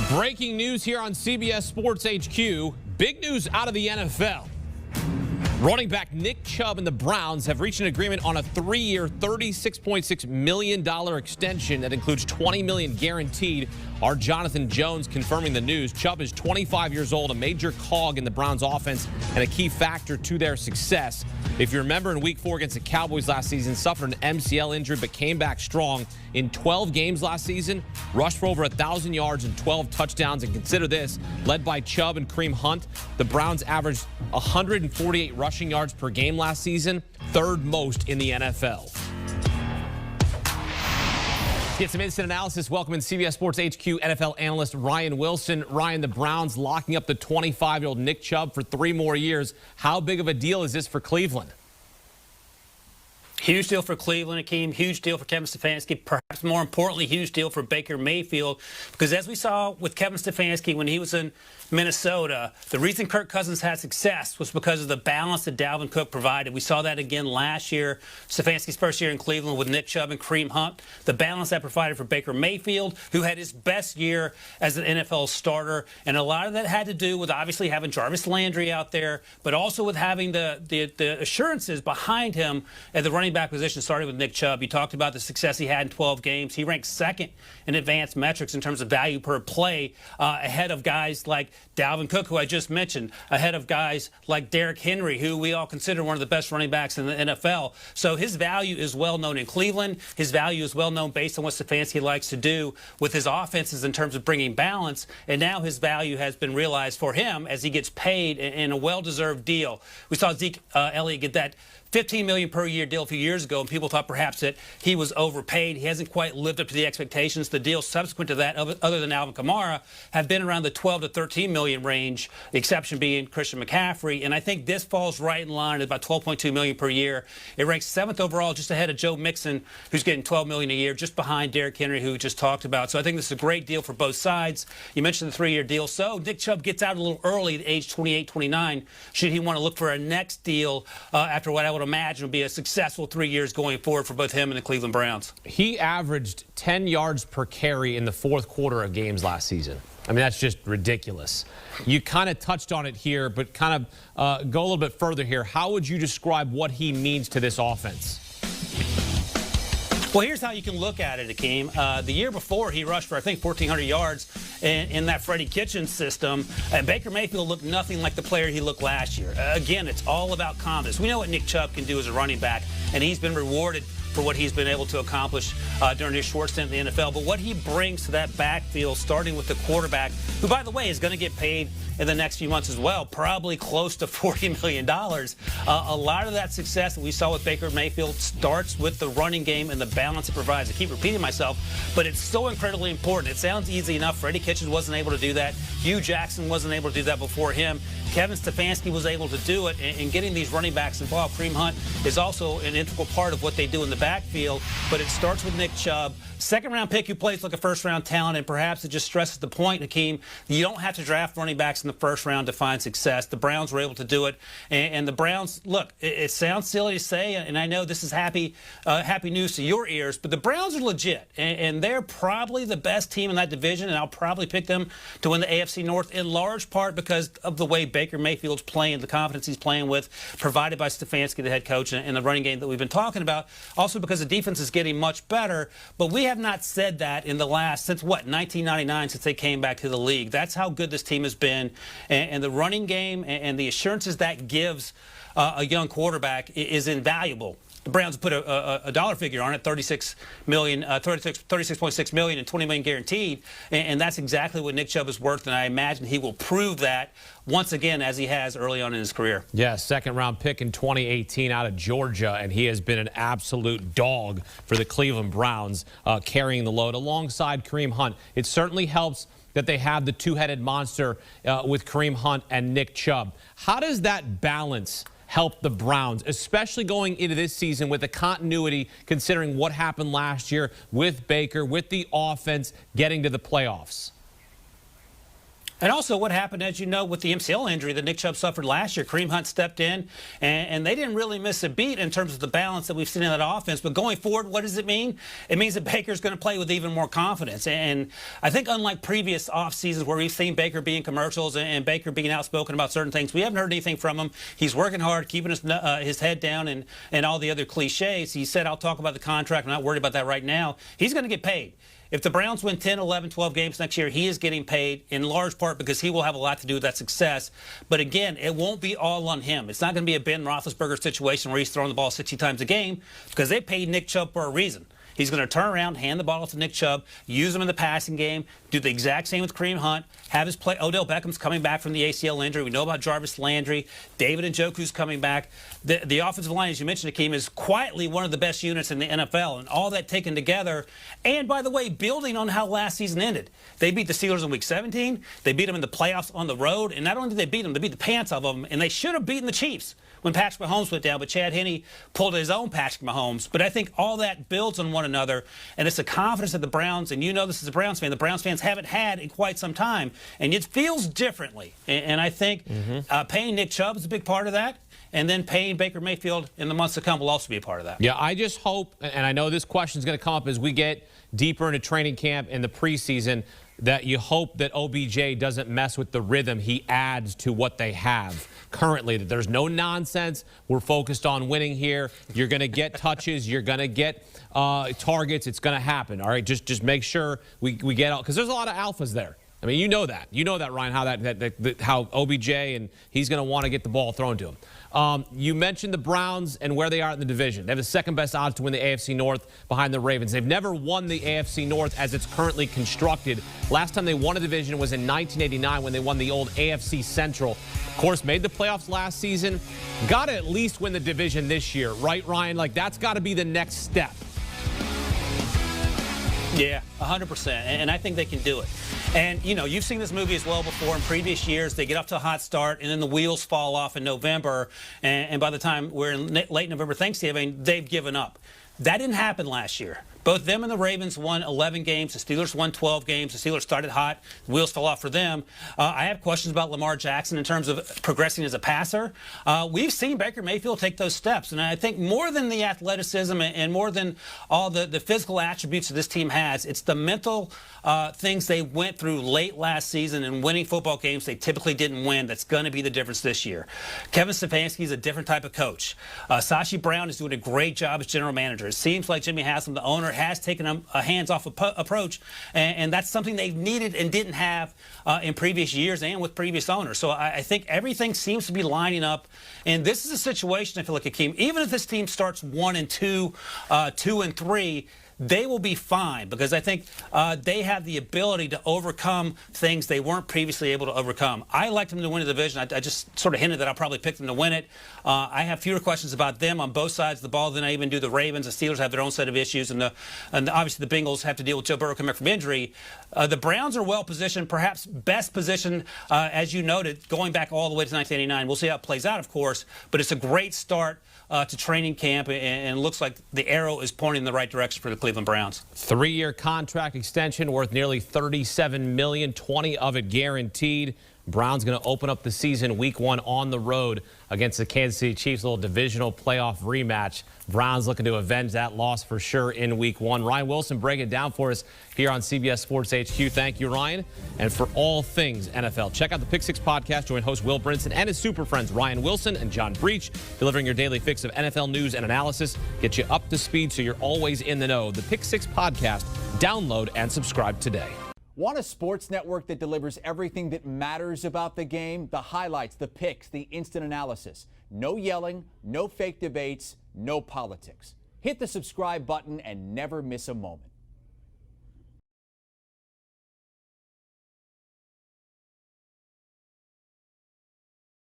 Breaking news here on CBS Sports HQ. Big news out of the NFL. Running back Nick Chubb and the Browns have reached an agreement on a 3-year, $36.6 million extension that includes $20 million guaranteed. Our Jonathan Jones confirming the news. Chubb is 25 years old, a major cog in the Browns offense and a key factor to their success. If you remember, in Week 4 against the Cowboys last season, suffered an MCL injury but came back strong. In 12 games last season, rushed for over 1,000 yards and 12 touchdowns. And consider this, led by Chubb and Kareem Hunt, the Browns averaged 148 rushing yards per game last season, third most in the NFL. Get some instant analysis. Welcome in CBS Sports HQ NFL analyst Ryan Wilson. Ryan, the Browns locking up the 25-year-old Nick Chubb for 3 more years. How big of a deal is this for Cleveland? Huge deal for Cleveland, Akeem. Huge deal for Kevin Stefanski. Perhaps more importantly, huge deal for Baker Mayfield. Because as we saw with Kevin Stefanski when he was in Minnesota, the reason Kirk Cousins had success was because of the balance that Dalvin Cook provided. We saw that again last year, Stefanski's first year in Cleveland with Nick Chubb and Kareem Hunt. The balance that provided for Baker Mayfield, who had his best year as an NFL starter. And a lot of that had to do with obviously having Jarvis Landry out there, but also with having the assurances behind him at the running back position, starting with Nick Chubb. You talked about the success he had in 12 games. He ranked second in advanced metrics in terms of value per play, ahead of guys like Dalvin Cook, who I just mentioned, ahead of guys like Derrick Henry, who we all consider one of the best running backs in the NFL. So his value is well known in Cleveland. His value is well known based on what Stefanski likes to do with his offenses in terms of bringing balance. And now his value has been realized for him as he gets paid in a well-deserved deal. We saw Zeke Elliott get that $15 million per year deal a few years ago, and people thought perhaps that he was overpaid. He hasn't quite lived up to the expectations. The deals subsequent to that, other than Alvin Kamara, have been around the $12 to $13 million range, the exception being Christian McCaffrey. And I think this falls right in line at about $12.2 million per year. It ranks 7th overall, just ahead of Joe Mixon, who's getting $12 million a year, just behind Derrick Henry, who we just talked about. So I think this is a great deal for both sides. You mentioned the 3-year deal. So Nick Chubb gets out a little early at age 28, 29. Should he want to look for a next deal after what I would imagine will be a successful 3 years going forward for both him and the Cleveland Browns? He averaged 10 yards per carry in the 4th quarter of games last season. I mean, that's just ridiculous. You kind of touched on it here, but kind of go a little bit further here. How would you describe what he means to this offense? Well, here's how you can look at it, Akeem. The year before, he rushed for, I think, 1,400 yards in that Freddie Kitchens system. And Baker Mayfield looked nothing like the player he looked last year. Again, it's all about confidence. We know what Nick Chubb can do as a running back, and he's been rewarded for what he's been able to accomplish during his short stint in the NFL. But what he brings to that backfield, starting with the quarterback, who, by the way, is going to get paid in the next few months as well, probably close to $40 million. A lot of that success that we saw with Baker Mayfield starts with the running game and the balance it provides. I keep repeating myself, but it's so incredibly important. It sounds easy enough. Freddie Kitchens wasn't able to do that. Hugh Jackson wasn't able to do that before him. Kevin Stefanski was able to do it, and getting these running backs involved. Kareem Hunt is also an integral part of what they do in the backfield, but it starts with Nick Chubb. Second-round pick who plays like a first-round talent, and perhaps it just stresses the point, Akeem, you don't have to draft running backs in the first round to find success. The Browns were able to do it, and the Browns, look, it sounds silly to say, and I know this is happy news to your ears, but the Browns are legit, and they're probably the best team in that division, and I'll probably pick them to win the AFC North in large part because of the way Baker Mayfield's playing, the confidence he's playing with, provided by Stefanski, the head coach, and the running game that we've been talking about. Also because the defense is getting much better, but we have not said that in the last, since what, 1999, since they came back to the league. That's how good this team has been, and the running game and the assurances that gives a young quarterback is invaluable. The Browns put a dollar figure on it, $36.6 million and $20 million guaranteed, and that's exactly what Nick Chubb is worth, and I imagine he will prove that once again as he has early on in his career. Yeah, second-round pick in 2018 out of Georgia, and he has been an absolute dog for the Cleveland Browns, carrying the load alongside Kareem Hunt. It certainly helps that they have the two-headed monster with Kareem Hunt and Nick Chubb. How does that balance help the Browns, especially going into this season with the continuity, considering what happened last year with Baker, with the offense getting to the playoffs? And also what happened, as you know, with the MCL injury that Nick Chubb suffered last year. Kareem Hunt stepped in, and they didn't really miss a beat in terms of the balance that we've seen in that offense. But going forward, what does it mean? It means that Baker's going to play with even more confidence. And I think unlike previous off seasons where we've seen Baker be in commercials and Baker being outspoken about certain things, we haven't heard anything from him. He's working hard, keeping his head down and all the other cliches. He said, I'll talk about the contract. I'm not worried about that right now. He's going to get paid. If the Browns win 10, 11, 12 games next year, he is getting paid in large part because he will have a lot to do with that success. But again, it won't be all on him. It's not going to be a Ben Roethlisberger situation where he's throwing the ball 60 times a game because they paid Nick Chubb for a reason. He's going to turn around, hand the ball to Nick Chubb, use him in the passing game, do the exact same with Kareem Hunt, have his play. Odell Beckham's coming back from the ACL injury. We know about Jarvis Landry. David Njoku's coming back. The offensive line, as you mentioned, Akeem, is quietly one of the best units in the NFL. And all that taken together, and by the way, building on how last season ended. They beat the Steelers in Week 17. They beat them in the playoffs on the road. And not only did they beat them, they beat the pants off of them. And they should have beaten the Chiefs when Patrick Mahomes went down, but Chad Henne pulled his own Patrick Mahomes. But I think all that builds on one another, and it's the confidence that the Browns, and you know this is a Browns fan, the Browns fans haven't had in quite some time, and it feels differently. And I think paying Nick Chubb is a big part of that, and then paying Baker Mayfield in the months to come will also be a part of that. Yeah, I just hope, and I know this question is going to come up as we get deeper into training camp in the preseason, that you hope that OBJ doesn't mess with the rhythm he adds to what they have currently, that there's no nonsense. We're focused on winning here. You're going to get touches. You're going to get targets. It's going to happen. All right, just make sure we get out, because there's a lot of alphas there. I mean, you know that, Ryan, how OBJ, and he's going to want to get the ball thrown to him. You mentioned the Browns and where they are in the division. They have the second best odds to win the AFC North behind the Ravens. They've never won the AFC North as it's currently constructed. Last time they won a division was in 1989 when they won the old AFC Central. Of course, made the playoffs last season. Got to at least win the division this year, right, Ryan? Like, that's got to be the next step. Yeah, 100%, and I think they can do it. And, you know, you've seen this movie as well before in previous years. They get off to a hot start, and then the wheels fall off in November, and by the time we're in late November, Thanksgiving, they've given up. That didn't happen last year. Both them and the Ravens won 11 games. The Steelers won 12 games. The Steelers started hot. The wheels fell off for them. I have questions about Lamar Jackson in terms of progressing as a passer. We've seen Baker Mayfield take those steps. And I think more than the athleticism and more than all the physical attributes that this team has, it's the mental things they went through late last season and winning football games they typically didn't win that's going to be the difference this year. Kevin Stefanski is a different type of coach. Sashi Brown is doing a great job as general manager. It seems like Jimmy Haslam, the owner, has taken a hands-off approach, and that's something they've needed and didn't have in previous years and with previous owners. So I think everything seems to be lining up, and this is a situation, I feel like, Akeem, even if this team starts 1-2, 2-3, they will be fine because I think they have the ability to overcome things they weren't previously able to overcome. I like them to win the division. I just sort of hinted that I'll probably pick them to win it. I have fewer questions about them on both sides of the ball than I even do the Ravens. The Steelers have their own set of issues, and obviously the Bengals have to deal with Joe Burrow coming back from injury. The Browns are well positioned, perhaps best positioned, as you noted, going back all the way to 1989. We'll see how it plays out, of course, but it's a great start to training camp, and looks like the arrow is pointing in the right direction for the Cleveland Browns. 3-year contract extension worth nearly $37 million, 20 of it guaranteed. Browns going to open up the season week 1 on the road against the Kansas City Chiefs, a little divisional playoff rematch. Browns looking to avenge that loss for sure in week 1. Ryan Wilson breaking it down for us here on CBS Sports HQ. Thank you, Ryan. And for all things NFL, check out the Pick 6 podcast. Join host Will Brinson and his super friends Ryan Wilson and John Breach, delivering your daily fix of NFL news and analysis. Get you up to speed so you're always in the know. The Pick 6 podcast. Download and subscribe today. Want a sports network that delivers everything that matters about the game? The highlights, the picks, the instant analysis. No yelling, no fake debates, no politics. Hit the subscribe button and never miss a moment.